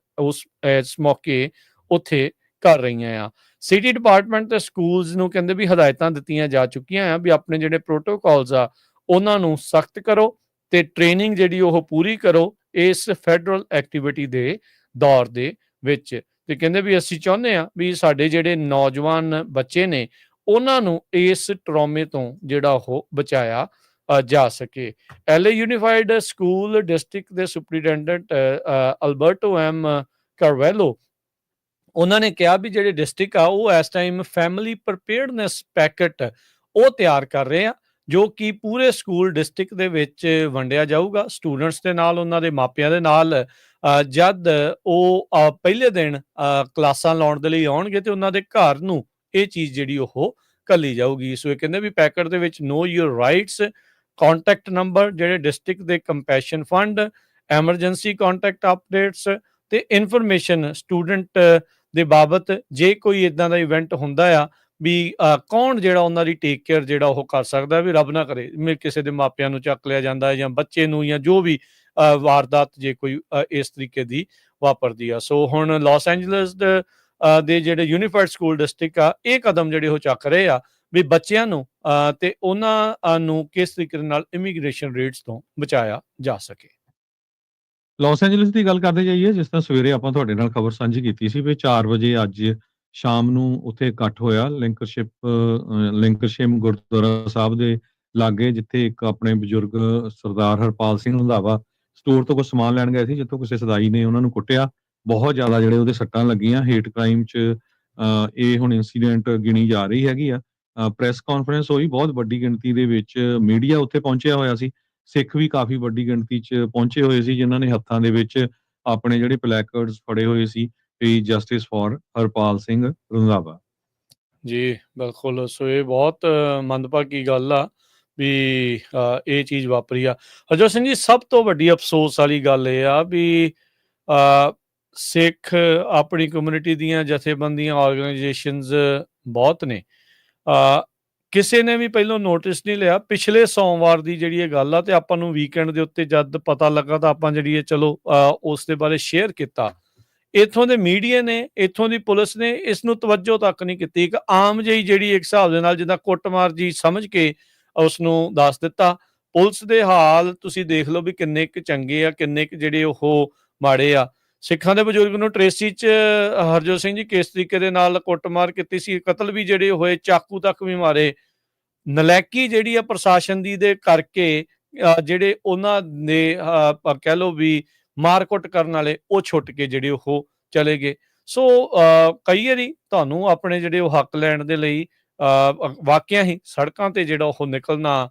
ਇਸ ਮੌਕੇ ਉੱਥੇ ਕਰ ਰਹੀਆਂ ਆ। ਸਿਟੀ ਡਿਪਾਰਟਮੈਂਟ ਤੇ ਸਕੂਲਸ ਨੂੰ ਕਹਿੰਦੇ ਵੀ ਹਦਾਇਤਾਂ ਦਿੱਤੀਆਂ ਜਾ ਚੁੱਕੀਆਂ ਆ ਵੀ ਆਪਣੇ ਜਿਹੜੇ ਪ੍ਰੋਟੋਕਾਲਸ ਆ ਉਹਨਾਂ ਨੂੰ ਸਖਤ ਕਰੋ ਤੇ ਟ੍ਰੇਨਿੰਗ ਜਿਹੜੀ ਉਹ ਪੂਰੀ ਕਰੋ ਇਸ ਫੈਡਰਲ ਐਕਟੀਵਿਟੀ ਦੇ ਦੌਰ ਦੇ ਵਿੱਚ। ਤੇ ਕਹਿੰਦੇ ਵੀ ਅਸੀਂ ਚਾਹੁੰਦੇ ਆ ਵੀ ਸਾਡੇ ਜਿਹੜੇ ਨੌਜਵਾਨ ਬੱਚੇ ਨੇ ਉਹਨਾਂ ਨੂੰ ਇਸ ਟਰੌਮੇ ਤੋਂ ਜਿਹੜਾ ਉਹ ਬਚਾਇਆ ਜਾ ਸਕੇ। LA ਯੂਨੀਫਾਈਡ ਸਕੂਲ ਡਿਸਟ੍ਰਿਕਟ ਦੇ ਸੁਪਰੀਡੈਂਡੈਂਟ ਅਲਬਰਟੋ M ਕਾਰਵੈਲੋ, ਉਹਨਾਂ ਨੇ ਕਿਹਾ ਵੀ ਜਿਹੜੇ ਡਿਸਟ੍ਰਿਕਟ ਆ ਉਹ ਇਸ ਟਾਈਮ ਫੈਮਿਲੀ ਪ੍ਰੀਪੇਅਰਡਨੈਸ ਪੈਕਟ ਉਹ ਤਿਆਰ ਕਰ ਰਹੇ ਆ ਜੋ ਕਿ ਪੂਰੇ ਸਕੂਲ ਡਿਸਟ੍ਰਿਕਟ ਦੇ ਵਿੱਚ ਵੰਡਿਆ ਜਾਊਗਾ ਸਟੂਡੈਂਟਸ ਦੇ ਨਾਲ, ਉਹਨਾਂ ਦੇ ਮਾਪਿਆਂ ਦੇ ਨਾਲ। ਜਦ ਉਹ ਪਹਿਲੇ ਦਿਨ ਕਲਾਸਾਂ ਲਾਉਣ ਦੇ ਲਈ ਆਉਣਗੇ ਤੇ ਉਹਨਾਂ ਦੇ ਘਰ ਨੂੰ ਇਹ ਚੀਜ਼ ਜਿਹੜੀ ਉਹ ਘੱਲੀ ਜਾਊਗੀ। ਸੋ ਇਹ ਕਹਿੰਦੇ ਵੀ ਪੈਕਟ ਦੇ ਵਿੱਚ ਨੋ ਯੂਰ ਰਾਈਟਸ, ਕੰਟੈਕਟ ਨੰਬਰ ਜਿਹੜੇ ਡਿਸਟ੍ਰਿਕਟ ਦੇ compassion fund, emergency contact updates ਤੇ ਇਨਫੋਰਮੇਸ਼ਨ ਸਟੂਡੈਂਟ ਦੇ ਬਾਬਤ ਜੇ ਕੋਈ ਇਦਾਂ ਦਾ ਇਵੈਂਟ ਹੁੰਦਾ ਆ ਵੀ ਕੌਣ ਜਿਹੜਾ ਉਹਨਾਂ ਦੀ ਟੇਕ ਕੇਅਰ ਜਿਹੜਾ ਉਹ ਕਰ ਸਕਦਾ, ਵੀ ਰੱਬ ਨਾ ਕਰੇ ਕਿਸੇ ਦੇ ਮਾਪਿਆਂ ਨੂੰ ਚੱਕ ਲਿਆ ਜਾਂਦਾ ਜਾਂ ਬੱਚੇ ਨੂੰ, ਜਾਂ ਜੋ ਵੀ ਵਾਰਦਾਤ ਜੇ ਕੋਈ ਇਸ ਤਰੀਕੇ ਦੀ ਵਾਪਰਦੀ ਆ। ਸੋ ਹੁਣ ਲਾਸ ਐਂਜਲਸ ਦੇ ਜਿਹੜੇ ਯੂਨੀਫਾਈਡ ਸਕੂਲ ਡਿਸਟ੍ਰਿਕਟ ਆ ਇਹ ਕਦਮ ਜਿਹੜੇ ਉਹ ਚੱਕ ਰਹੇ ਆ ਵੀ ਬੱਚਿਆਂ ਨੂੰ ਤੇ ਉਹਨਾਂ ਨੂੰ ਕਿਸ ਤਰੀਕੇ ਨਾਲ ਇਮੀਗ੍ਰੇਸ਼ਨ ਰੇਟਸ ਤੋਂ ਬਚਾਇਆ ਜਾ ਸਕੇ। ਲਾਸ ਐਂਜਲਸ ਦੀ ਗੱਲ ਕਰਦੇ ਜਾਈਏ, ਜਿਸ ਤਰ੍ਹਾਂ ਸਵੇਰੇ ਆਪਾਂ ਤੁਹਾਡੇ ਨਾਲ ਖਬਰ ਸਾਂਝੀ ਕੀਤੀ ਸੀ ਵੀ 4 ਵਜੇ ਅੱਜ ਸ਼ਾਮ ਨੂੰ ਉੱਥੇ ਇਕੱਠ ਹੋਇਆ ਲਿੰਕਰਸ਼ਿਮ ਗੁਰਦੁਆਰਾ ਸਾਹਿਬ ਦੇ ਲਾਗੇ, ਜਿੱਥੇ ਇੱਕ ਆਪਣੇ ਬਜ਼ੁਰਗ ਸਰਦਾਰ ਹਰਪਾਲ ਸਿੰਘ ਰੰਧਾਵਾ ਸਟੋਰ ਤੋਂ ਕੁਝ ਸਮਾਨ ਲੈਣ ਗਏ ਸੀ, ਜਿੱਥੋਂ ਕਿਸੇ ਸਦਾਈ ਨੇ ਉਹਨਾਂ ਨੂੰ ਕੁੱਟਿਆ। ਬਹੁਤ ਜ਼ਿਆਦਾ ਜਿਹੜੇ ਉਹਦੇ ਸੱਟਾਂ ਲੱਗੀਆਂ। ਹੇਟ ਕ੍ਰਾਈਮ 'ਚ ਇਹ ਹੁਣ ਇੰਸੀਡੈਂਟ ਗਿਣੀ ਜਾ ਰਹੀ ਹੈਗੀ ਆ। ਪ੍ਰੈਸ ਕਾਨਫਰੰਸ ਹੋਈ, ਬਹੁਤ ਵੱਡੀ ਗਿਣਤੀ ਦੇ ਵਿੱਚ ਮੀਡੀਆ ਉੱਥੇ ਪਹੁੰਚਿਆ ਹੋਇਆ ਸੀ। ਸਿੱਖ ਵੀ ਕਾਫੀ ਵੱਡੀ ਗਿਣਤੀ 'ਚ ਪਹੁੰਚੇ ਹੋਏ ਸੀ, ਜਿਨ੍ਹਾਂ ਨੇ ਹੱਥਾਂ ਦੇ ਵਿੱਚ ਆਪਣੇ ਜਿਹੜੇ ਪਲੈਕਾਰਡਸ ਫੜੇ ਹੋਏ ਸੀ ਵੀ ਜਸਟਿਸ ਫॉर ਹਰਪਾਲ ਸਿੰਘ ਰੰਧਾਵਾ। ਜੀ, ਬਿਲਕੁਲ। ਸੋ ਇਹ ਬਹੁਤ ਮੰਦਭਾਗੀ ਗੱਲ ਆ ਵੀ ਇਹ ਚੀਜ਼ ਵਾਪਰੀ ਆ। ਹਰਜੋਤ ਸਿੰਘ ਜੀ, ਸਭ ਤੋਂ ਵੱਡੀ ਅਫਸੋਸ ਵਾਲੀ ਗੱਲ ਇਹ ਆ ਵੀ ਸਿੱਖ ਆਪਣੀ ਕਮਿਊਨਿਟੀ ਦੀਆਂ ਜਥੇਬੰਦੀਆਂ, ਆਰਗੇਨਾਈਜੇਸ਼ਨਸ ਬਹੁਤ ਨੇ। ਕਿਸੇ ਨੇ ਵੀ ਪਹਿਲਾਂ ਨੋਟਿਸ ਨਹੀਂ ਲਿਆ। ਪਿਛਲੇ ਸੋਮਵਾਰ ਦੀ ਜਿਹੜੀ ਇਹ ਗੱਲ ਆ, ਤੇ ਆਪਾਂ ਨੂੰ ਵੀਕਐਂਡ ਦੇ ਉੱਤੇ ਜਦ ਪਤਾ ਲੱਗਾ ਤਾਂ ਆਪਾਂ ਜਿਹੜੀ ਚਲੋ ਉਸ ਦੇ ਬਾਰੇ ਸ਼ੇਅਰ ਕੀਤਾ। ਇੱਥੋਂ ਦੇ ਮੀਡੀਆ ਨੇ, ਇੱਥੋਂ ਦੀ ਪੁਲਿਸ ਨੇ ਇਸ ਨੂੰ ਤਵੱਜੋ ਤੱਕ ਨਹੀਂ ਕੀਤੀ। ਇੱਕ ਆਮ ਜਿਹੀ ਜਿਹੜੀ ਇੱਕ ਹਿਸਾਬ ਦੇ ਨਾਲ ਜਿੱਦਾਂ ਕੁੱਟਮਾਰ ਜੀ ਸਮਝ ਕੇ ਉਸ ਨੂੰ ਦੱਸ ਦਿੱਤਾ। ਪੁਲਿਸ ਦੇ ਹਾਲ ਤੁਸੀਂ ਦੇਖ ਲਓ ਵੀ ਕਿੰਨੇ ਕੁ ਚੰਗੇ ਆ, ਕਿੰਨੇ ਕੁ ਜਿਹੜੇ ਉਹ ਮਾੜੇ ਆ। ਸਿੱਖਾਂ ਦੇ ਬਜ਼ੁਰਗ ਨੂੰ ਟਰੇਸੀ 'ਚ ਹਰਜੋਤ ਸਿੰਘ ਜੀ ਕਿਸ ਤਰੀਕੇ ਦੇ ਨਾਲ ਕੁੱਟਮਾਰ ਕੀਤੀ ਸੀ, ਕਤਲ ਵੀ ਜਿਹੜੇ ਹੋਏ, ਚਾਕੂ ਤੱਕ ਵੀ ਮਾਰੇ। ਨਲਾਇਕੀ ਜਿਹੜੀ ਆ ਪ੍ਰਸ਼ਾਸਨ ਦੀ ਦੇ ਕਰਕੇ ਜਿਹੜੇ ਉਹਨਾਂ ਨੇ ਕਹਿ ਲਓ ਵੀ ਮਾਰ-ਕੁੱਟ ਕਰਨ ਵਾਲੇ ਉਹ ਛੁੱਟ ਕੇ ਜਿਹੜੇ ਉਹ ਚਲੇ ਗਏ। ਸੋ ਕਈ ਵਾਰੀ ਤੁਹਾਨੂੰ ਆਪਣੇ ਜਿਹੜੇ ਉਹ ਹੱਕ ਲੈਣ ਦੇ ਲਈ ਵਾਕਿਆ ਹੀ ਸੜਕਾਂ ਤੇ ਜਿਹੜਾ ਉਹ ਨਿਕਲਣਾ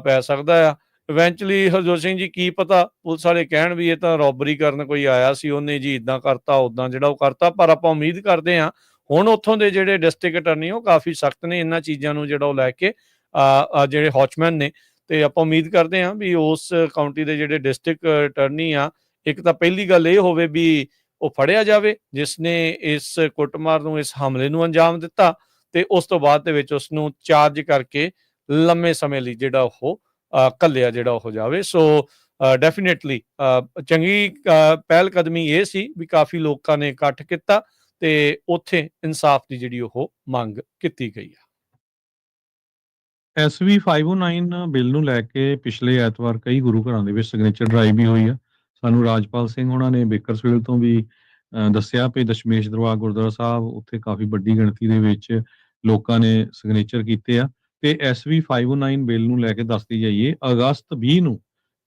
ਪੈ ਸਕਦਾ ਆ। ਇਵੈਂਚੁਅਲੀ ਹਰਜੋਤ ਸਿੰਘ ਜੀ, ਕੀ ਪਤਾ ਪੁਲਿਸ ਵਾਲੇ ਕਹਿਣ ਵੀ ਇਹ ਤਾਂ ਰੋਬਰੀ ਕਰਨ ਕੋਈ ਆਇਆ ਸੀ, ਉਹਨੇ ਜੀ ਇੱਦਾਂ ਕਰਤਾ, ਉੱਦਾਂ ਜਿਹੜਾ ਉਹ ਕਰਤਾ। ਪਰ ਆਪਾਂ ਉਮੀਦ ਕਰਦੇ ਹਾਂ ਹੁਣ ਉੱਥੋਂ ਦੇ ਜਿਹੜੇ ਡਿਸਟ੍ਰਿਕਟ ਅਟਾਰਨੀ ਉਹ ਕਾਫੀ ਸਖਤ ਨੇ ਇਹਨਾਂ ਚੀਜ਼ਾਂ ਨੂੰ ਜਿਹੜਾ ਉਹ ਲੈ ਕੇ, ਜਿਹੜੇ ਵਾਚਮੈਨ ਨੇ। ਤੇ ਆਪਾਂ ਉਮੀਦ ਕਰਦੇ ਹਾਂ ਵੀ ਉਸ ਕਾਊਂਟੀ ਦੇ ਜਿਹੜੇ ਡਿਸਟ੍ਰਿਕਟ ਅਟਾਰਨੀ ਆ, ਇੱਕ ਤਾਂ ਪਹਿਲੀ ਗੱਲ ਇਹ ਹੋਵੇ ਵੀ ਉਹ ਫੜਿਆ ਜਾਵੇ ਜਿਸ ਨੇ ਇਸ ਕੁੱਟਮਾਰ ਨੂੰ, ਇਸ ਹਮਲੇ ਨੂੰ ਅੰਜਾਮ ਦਿੱਤਾ, ਤੇ ਉਸ ਤੋਂ ਬਾਅਦ ਦੇ ਵਿੱਚ ਉਸ ਨੂੰ ਚਾਰਜ ਕਰਕੇ ਲੰਮੇ ਸਮੇਂ ਲਈ ਜਿਹੜਾ ਉਹ ਘੱਲਿਆ ਜਿਹੜਾ ਉਹ ਜਾਵੇ। ਸੋ ਡੈਫੀਨੇਟਲੀ ਚੰਗੀ ਪਹਿਲ ਕਦਮੀ ਇਹ ਸੀ ਵੀ ਕਾਫੀ ਲੋਕਾਂ ਨੇ ਇਕੱਠ ਕੀਤਾ ਤੇ ਉੱਥੇ ਇਨਸਾਫ ਦੀ ਜਿਹੜੀ ਉਹ ਮੰਗ ਕੀਤੀ ਗਈ ਆ। SB 509 ਬਿੱਲ ਨੂੰ ਲੈ ਕੇ ਪਿਛਲੇ ਐਤਵਾਰ ਕਈ ਗੁਰੂ ਘਰਾਂ ਦੇ ਵਿੱਚ ਸਿਗਨੇਚਰ ਡਰਾਈਵ ਵੀ ਹੋਈ ਆ। ਸਾਨੂੰ ਰਾਜਪਾਲ ਸਿੰਘ ਉਹਨਾਂ ਨੇ ਬੇਕਰਸਫੀਲਡ ਤੋਂ ਵੀ ਦੱਸਿਆ ਕਿ ਦਸ਼ਮੇਸ਼ ਦਰਬਾਰ ਗੁਰਦੁਆਰਾ ਸਾਹਿਬ ਉੱਥੇ ਕਾਫੀ ਵੱਡੀ ਗਿਣਤੀ ਦੇ ਵਿੱਚ ਲੋਕਾਂ ਨੇ ਸਿਗਨੇਚਰ ਕੀਤੇ ਆ। ਤੇ SB 509 ਬਿੱਲ ਨੂੰ ਲੈ ਕੇ ਦੱਸਦੀ ਜਾਈਏ, ਅਗਸਤ 20 ਨੂੰ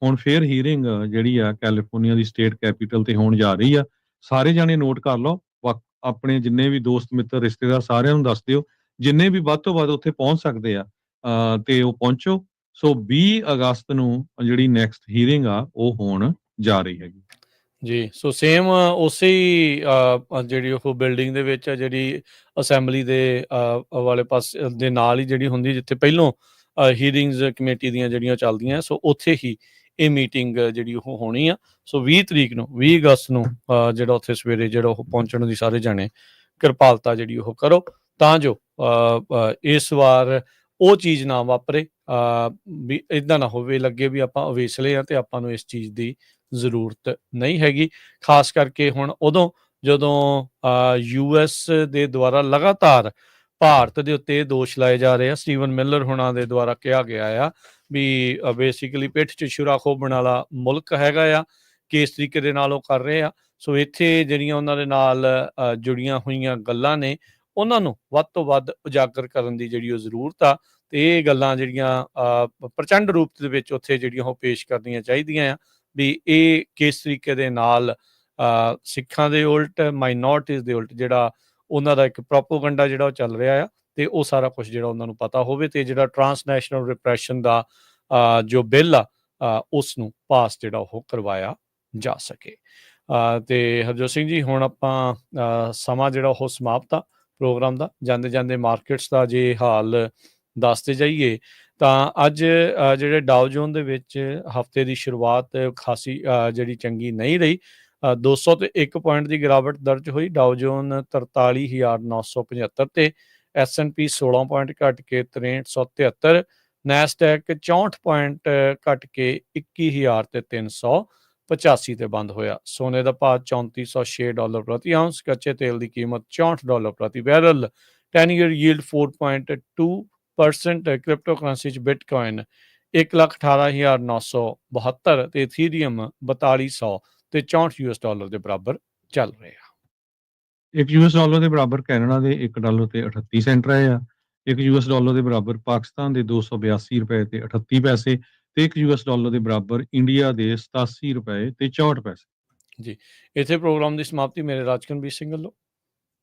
ਹੁਣ ਫੇਰ ਹੀਅਰਿੰਗ ਜਿਹੜੀ ਆ ਕੈਲੀਫੋਰਨੀਆ ਦੀ ਸਟੇਟ ਕੈਪੀਟਲ ਤੇ ਹੋਣ ਜਾ ਰਹੀ ਆ। ਸਾਰੇ ਜਾਣੇ ਨੋਟ ਕਰ ਲਓ, ਆਪਣੇ ਜਿੰਨੇ ਵੀ ਦੋਸਤ ਮਿੱਤਰ ਰਿਸ਼ਤੇਦਾਰ ਸਾਰਿਆਂ ਨੂੰ ਦੱਸ ਦਿਓ, ਜਿੰਨੇ ਵੀ ਵੱਧ ਤੋਂ ਵੱਧ ਉੱਥੇ ਪਹੁੰਚ ਸਕਦੇ ਆ ਤੇ ਉਹ ਪਹੁੰਚੋ। ਸੋ 20 ਅਗਸਤ ਨੂੰ ਜਿਹੜੀ ਨੈਕਸਟ ਹੀਅਰਿੰਗ ਆ ਉਹ ਹੋਣ ਜਾ ਰਹੀ ਹੈਗੀ ਜੀ। ਸੋ ਸੇਮ ਉਸੇ ਹੀ ਜਿਹੜੀ ਉਹ ਬਿਲਡਿੰਗ ਦੇ ਵਿੱਚ ਜਿਹੜੀ ਅਸੈਂਬਲੀ ਦੇ ਵਾਲੇ ਪਾਸੇ ਦੇ ਨਾਲ ਹੀ ਜਿਹੜੀ ਹੁੰਦੀ, ਜਿੱਥੇ ਪਹਿਲੋਂ ਹੀਅਰਿੰਗਸ ਕਮੇਟੀ ਦੀਆਂ ਜਿਹੜੀਆਂ ਚੱਲਦੀਆਂ, ਸੋ ਉੱਥੇ ਹੀ ਇਹ ਮੀਟਿੰਗ ਜਿਹੜੀ ਉਹ ਹੋਣੀ ਆ। ਸੋ 20 ਤਰੀਕ ਨੂੰ, 20 ਅਗਸਤ ਨੂੰ ਜਿਹੜਾ ਉੱਥੇ ਸਵੇਰੇ ਜਿਹੜਾ ਉਹ ਪਹੁੰਚਣ ਦੀ ਸਾਰੇ ਜਾਣੇ ਕਿਰਪਾਲਤਾ ਜਿਹੜੀ ਉਹ ਕਰੋ, ਤਾਂ ਜੋ ਇਸ ਵਾਰ ਉਹ ਚੀਜ਼ ਨਾ ਵਾਪਰੇ, ਵੀ ਇੱਦਾਂ ਨਾ ਹੋਵੇ ਲੱਗੇ ਵੀ ਆਪਾਂ ਅਵੇਸਲੇ ਆ ਤੇ ਆਪਾਂ ਨੂੰ ਇਸ ਚੀਜ਼ ਦੀ ਜ਼ਰੂਰਤ ਨਹੀਂ ਹੈਗੀ। ਖਾਸ ਕਰਕੇ ਹੁਣ ਉਦੋਂ ਜਦੋਂ US ਦੇ ਦੁਆਰਾ ਲਗਾਤਾਰ ਭਾਰਤ ਦੇ ਉੱਤੇ ਇਹ ਦੋਸ਼ ਲਾਏ ਜਾ ਰਹੇ ਆ, ਸਟੀਵਨ ਮਿਲਰ ਹੁਣਾਂ ਦੇ ਦੁਆਰਾ ਕਿਹਾ ਗਿਆ ਆ ਵੀ ਬੇਸਿਕਲੀ ਪਿੱਠ 'ਚ ਛੁਰਾ ਖੋਭਣ ਵਾਲਾ ਮੁਲਕ ਹੈਗਾ ਆ, ਕਿਸ ਤਰੀਕੇ ਦੇ ਨਾਲ ਉਹ ਕਰ ਰਹੇ ਆ। ਸੋ ਇੱਥੇ ਜਿਹੜੀਆਂ ਉਹਨਾਂ ਦੇ ਨਾਲ ਜੁੜੀਆਂ ਹੋਈਆਂ ਗੱਲਾਂ ਨੇ, ਉਹਨਾਂ ਨੂੰ ਵੱਧ ਤੋਂ ਵੱਧ ਉਜਾਗਰ ਕਰਨ ਦੀ ਜਿਹੜੀ ਉਹ ਜ਼ਰੂਰਤ ਆ। ਤੇ ਇਹ ਗੱਲਾਂ ਜਿਹੜੀਆਂ ਪ੍ਰਚੰਡ ਰੂਪ ਦੇ ਵਿੱਚ ਉੱਥੇ ਜਿਹੜੀਆਂ ਉਹ ਪੇਸ਼ ਕਰਨੀਆਂ ਚਾਹੀਦੀਆਂ ਆ ਵੀ ਇਹ ਕਿਸ ਤਰੀਕੇ ਦੇ ਨਾਲ ਸਿੱਖਾਂ ਦੇ ਉਲਟ, ਮਾਈਨੋਰਟੀਜ਼ ਦੇ ਉਲਟ ਜਿਹੜਾ ਉਹਨਾਂ ਦਾ ਇੱਕ ਪ੍ਰੋਪੋਗੰਡਾ ਜਿਹੜਾ ਉਹ ਚੱਲ ਰਿਹਾ ਆ, ਤੇ ਉਹ ਸਾਰਾ ਕੁਝ ਜਿਹੜਾ ਉਹਨਾਂ ਨੂੰ ਪਤਾ ਹੋਵੇ, ਤੇ ਜਿਹੜਾ ਟਰਾਂਸਨੈਸ਼ਨਲ ਰਿਪਰੈਸ਼ਨ ਦਾ ਜੋ ਬਿੱਲ ਆ ਉਸ ਨੂੰ ਪਾਸ ਜਿਹੜਾ ਉਹ ਕਰਵਾਇਆ ਜਾ ਸਕੇ। ਤੇ ਹਰਜੋਤ ਸਿੰਘ ਜੀ, ਹੁਣ ਆਪਾਂ ਸਮਾਂ ਜਿਹੜਾ ਉਹ ਸਮਾਪਤ ਆ ਪ੍ਰੋਗਰਾਮ ਦਾ। ਜਾਂਦੇ ਜਾਂਦੇ ਮਾਰਕੀਟਸ ਦਾ ਜੇ ਹਾਲ ਦੱਸਦੇ ਜਾਈਏ ਤਾਂ ਅੱਜ ਜਿਹੜੇ ਡਾਓ ਜੋਨ ਦੇ ਵਿੱਚ ਹਫਤੇ ਦੀ ਸ਼ੁਰੂਆਤ ਖਾਸੀ ਜਿਹੜੀ ਚੰਗੀ ਨਹੀਂ ਰਹੀ। 201 ਪੁਆਇੰਟ ਦੀ ਗਿਰਾਵਟ ਦਰਜ ਹੋਈ। ਡਾਓ ਜੋਨ 43,975 ਤੇ, S&P 16 ਪੁਆਇੰਟ ਘਟ ਕੇ 6373, ਨੈਸਡੈਕ 64 ਪੁਆਇੰਟ ਘਟ ਕੇ 21,385 ਤੇ ਬੰਦ ਹੋਇਆ। ਸੋਨੇ ਦਾ ਭਾਅ $3406 ਪ੍ਰਤੀ ਆਉਂਸ, ਕੱਚੇ ਤੇਲ ਦੀ ਕੀਮਤ $64 ਪ੍ਰਤੀ barrel, 10 year yield 4.2%, crypto currency 'ਚ ਬਿਟਕੋਇਨ 1,18,972 ਤੇ ਇਥੀਰੀਅਮ 4200 ਤੇ $64 ਦੇ ਬਰਾਬਰ ਚੱਲ ਰਹੇ ਆ। $1 ਦੇ ਬਰਾਬਰ ਕੈਨੇਡਾ ਦੇ $1 ਤੇ 38 ਸੈਂਟ ਰਹੇ ਆ। $1 ਦੇ ਬਰਾਬਰ ਪਾਕਿਸਤਾਨ ਦੇ $282 ਤੇ 38 ਪੈਸੇ ਤੇ $1 ਦੇ ਬਰਾਬਰ ਇੰਡੀਆ ਦੇ $87 ਤੇ 64 ਪੈਸੇ। ਜੀ, ਇੱਥੇ ਪ੍ਰੋਗਰਾਮ ਦੀ ਸਮਾਪਤੀ ਮੇਰੇ ਰਾਜਕਨਵੀਰ ਸਿੰਘ ਵੱਲੋਂ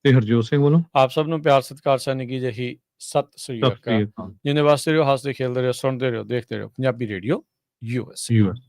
ਤੇ ਹਰਜੋਤ ਸਿੰਘ ਵੱਲੋਂ ਆਪ ਸਭ ਨੂੰ ਪਿਆਰ ਸਤਿਕਾਰ ਸੈਨਿਕ ਜਿਹੀ ਸਤਿ ਸ੍ਰੀ ਸਤਿ ਅਕਾਲ। ਸ੍ਰੀ ਅਕਾਲ। ਜਿੰਨੇ ਵਾਸਤੇ ਰਹੋ, ਹੱਸਦੇ ਖੇਲਦੇ ਰਹੋ, ਸੁਣਦੇ ਰਹੋ, ਦੇਖਦੇ ਰਹੋ ਪੰਜਾਬੀ ਰੇਡੀਓ US। US